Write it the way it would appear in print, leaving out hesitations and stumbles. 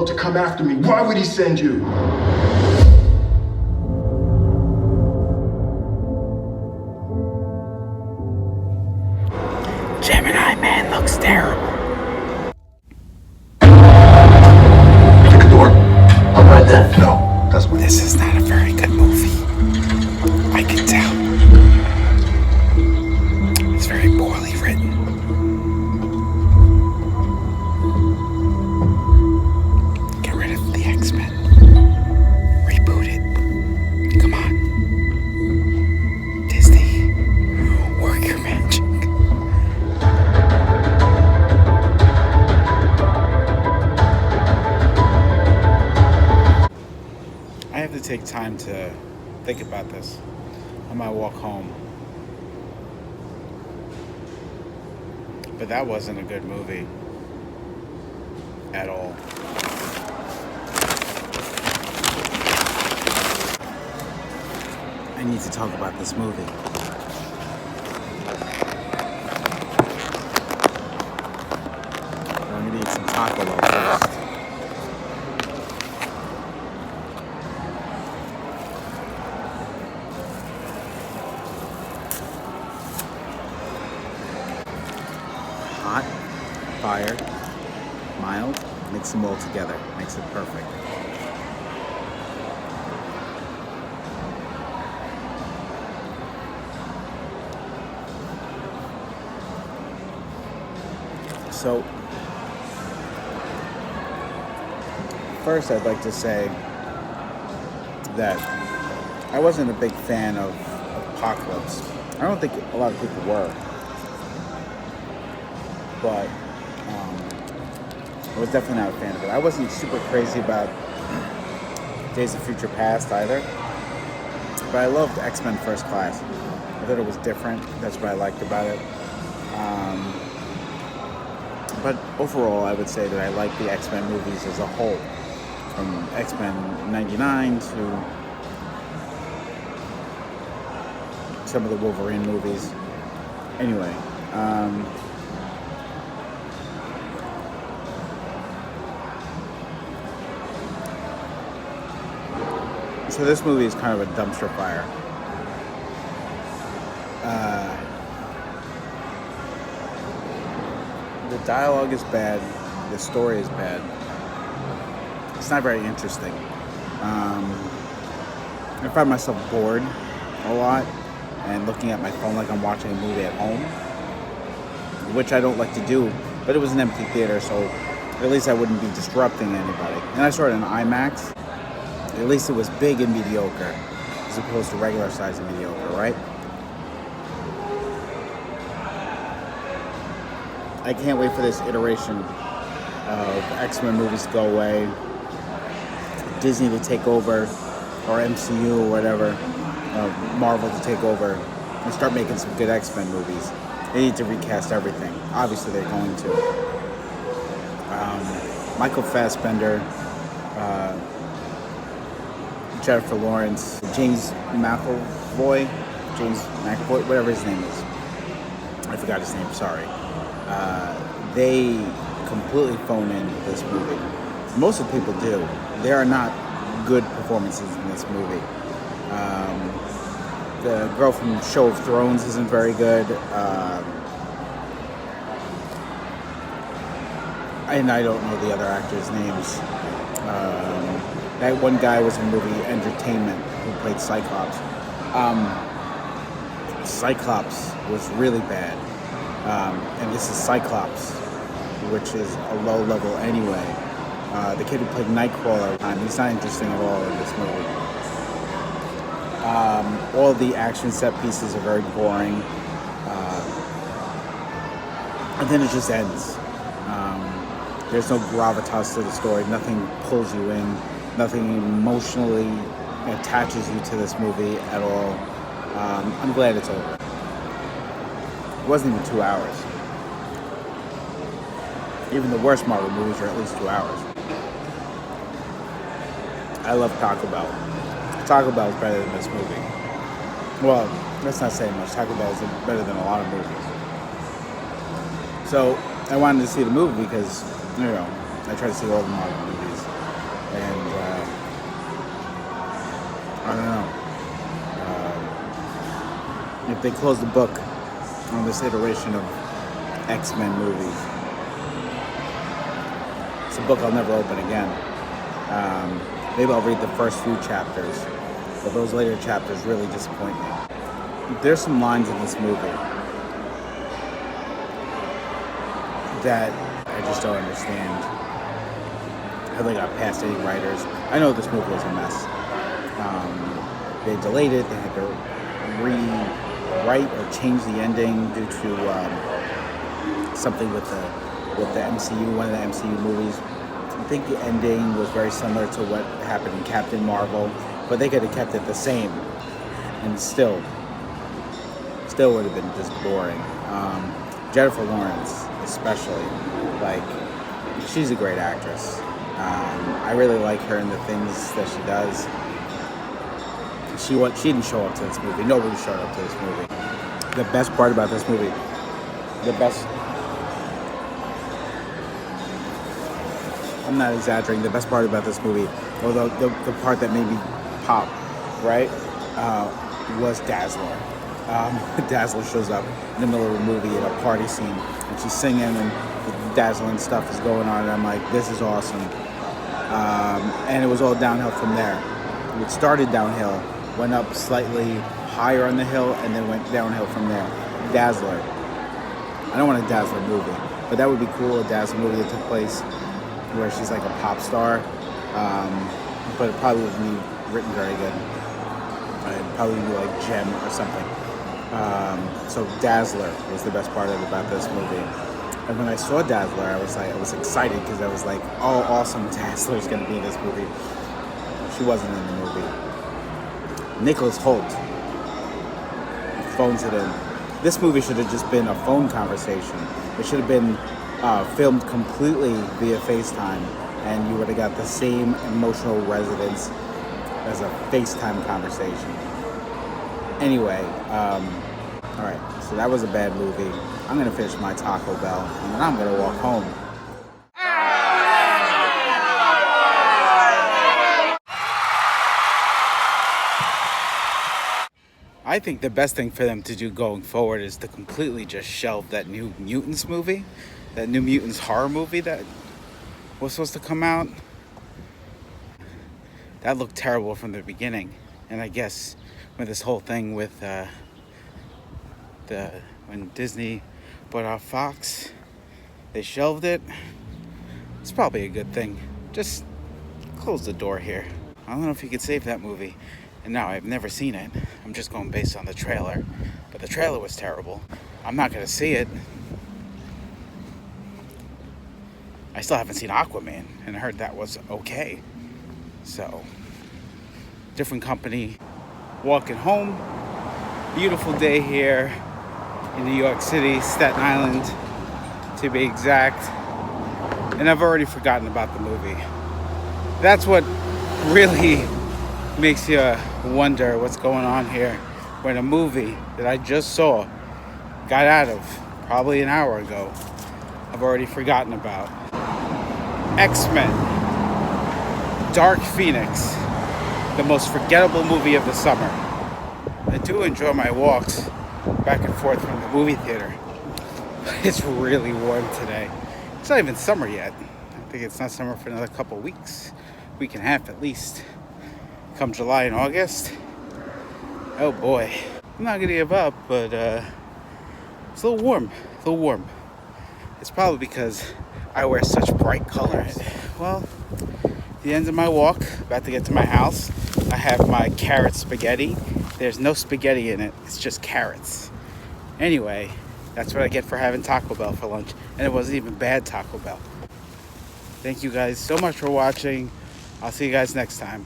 world to come after me. Why would he send you? Gemini Man looks terrible. Pick a door. I'll ride that. No, that's what. This is not a very good movie. I can tell. It's very poorly written. Get rid of the X-Men. Reboot it. Come on. Disney, work your magic. I have to take time to think about this on my walk home. But that wasn't a good movie at all. I need to talk about this movie. I'm gonna eat some Taco Bell first. Hot, fire, mild, mix them all together. Makes it perfect. So, first I'd like to say that I wasn't a big fan of Apocalypse. I don't think a lot of people were. But I was definitely not a fan of it. I wasn't super crazy about Days of Future Past either. But I loved X-Men First Class. I thought it was different. That's what I liked about it. But overall, I would say that I like the X-Men movies as a whole. From X-Men 99 to some of the Wolverine movies. Anyway, so this movie is kind of a dumpster fire. The dialogue is bad. The story is bad. It's not very interesting. I find myself bored a lot and looking at my phone like I'm watching a movie at home, which I don't like to do, but it was an empty theater, so at least I wouldn't be disrupting anybody. And I saw it in IMAX. At least it was big and mediocre, as opposed to regular size and mediocre, right? I can't wait for this iteration of X-Men movies to go away, Disney to take over, or MCU or whatever, Marvel to take over, and start making some good X-Men movies. They need to recast everything. Obviously, they're going to. Michael Fassbender, Jennifer Lawrence, James McAvoy, whatever his name is. I forgot his name, sorry. They completely phone in this movie. Most of the people do. There are not good performances in this movie. The girl from Show of Thrones isn't very good. And I don't know the other actors' names. That one guy was in the movie Entertainment who played Cyclops. Cyclops was really bad. And this is Cyclops, which is a low level anyway. The kid who played Nightcrawler, he's not interesting at all in this movie. All the action set pieces are very boring. And then it just ends. There's no gravitas to the story. Nothing pulls you in. Nothing emotionally attaches you to this movie at all. I'm glad it's over. It wasn't even 2 hours. Even the worst Marvel movies are at least 2 hours. I love Taco Bell. Taco Bell is better than this movie. Well, let's not say much. Taco Bell is better than a lot of movies. So I wanted to see the movie because, I try to see all the Marvel movies. And I don't know. If they close the book on this iteration of X-Men movies, it's a book I'll never open again. Maybe I'll read the first few chapters, but those later chapters really disappoint me. There's some lines in this movie that I just don't understand how they got past any writers. I know this movie was a mess. They delayed it. They had to rewrite or change the ending due to something with the MCU, one of the MCU movies. I think the ending was very similar to what happened in Captain Marvel, but they could have kept it the same, and still would have been just boring. Jennifer Lawrence, especially, like, she's a great actress. I really like her in the things that she does. She didn't show up to this movie. Nobody showed up to this movie. The best part about this movie, I'm not exaggerating, the best part about this movie, although the part that made me pop, right, was Dazzler. Dazzler shows up in the middle of the movie at a party scene, and she's singing, and the dazzling stuff is going on, and I'm like, this is awesome. And it was all downhill from there. It started downhill, went up slightly higher on the hill, and then went downhill from there. Dazzler. I don't want a Dazzler movie, but that would be cool, a Dazzler movie that took place where she's like a pop star, but it probably wouldn't be written very good. It'd probably be like Gem or something. So Dazzler was the best part about this movie. And when I saw Dazzler, I was excited because I was like, oh, awesome, Dazzler's gonna be in this movie. She wasn't in the movie. Nicholas Hoult phones it in. This movie should have just been a phone conversation. It should have been filmed completely via FaceTime, and you would have got the same emotional resonance as a FaceTime conversation. Anyway, all right, so that was a bad movie. I'm gonna finish my Taco Bell, and then I'm gonna walk home. I think the best thing for them to do going forward is to completely just shelve that New Mutants movie, that New Mutants horror movie that was supposed to come out. That looked terrible from the beginning, and I guess with this whole thing with when Disney bought out Fox, they shelved it. It's probably a good thing. Just close the door here. I don't know if you could save that movie. And now I've never seen it. I'm just going based on the trailer. But the trailer was terrible. I'm not going to see it. I still haven't seen Aquaman, and I heard that was okay. So, different company. Walking home. Beautiful day here in New York City, Staten Island, to be exact. And I've already forgotten about the movie. That's what really makes you wonder what's going on here when a movie that I just saw, got out of probably an hour ago, I've already forgotten about. X-Men, Dark Phoenix, the most forgettable movie of the summer. I do enjoy my walks back and forth from the movie theater. It's really warm today. It's not even summer yet. I think it's not summer for another couple weeks, week and a half at least. Come July and August, oh boy, I'm not gonna give up, but it's a little warm. It's probably because I wear such bright colors. Well, the end of my walk, about to get to my house, I have my carrot spaghetti. There's no spaghetti in it, it's just carrots. Anyway, that's what I get for having Taco Bell for lunch, and it wasn't even bad Taco Bell. Thank you guys so much for watching. I'll see you guys next time.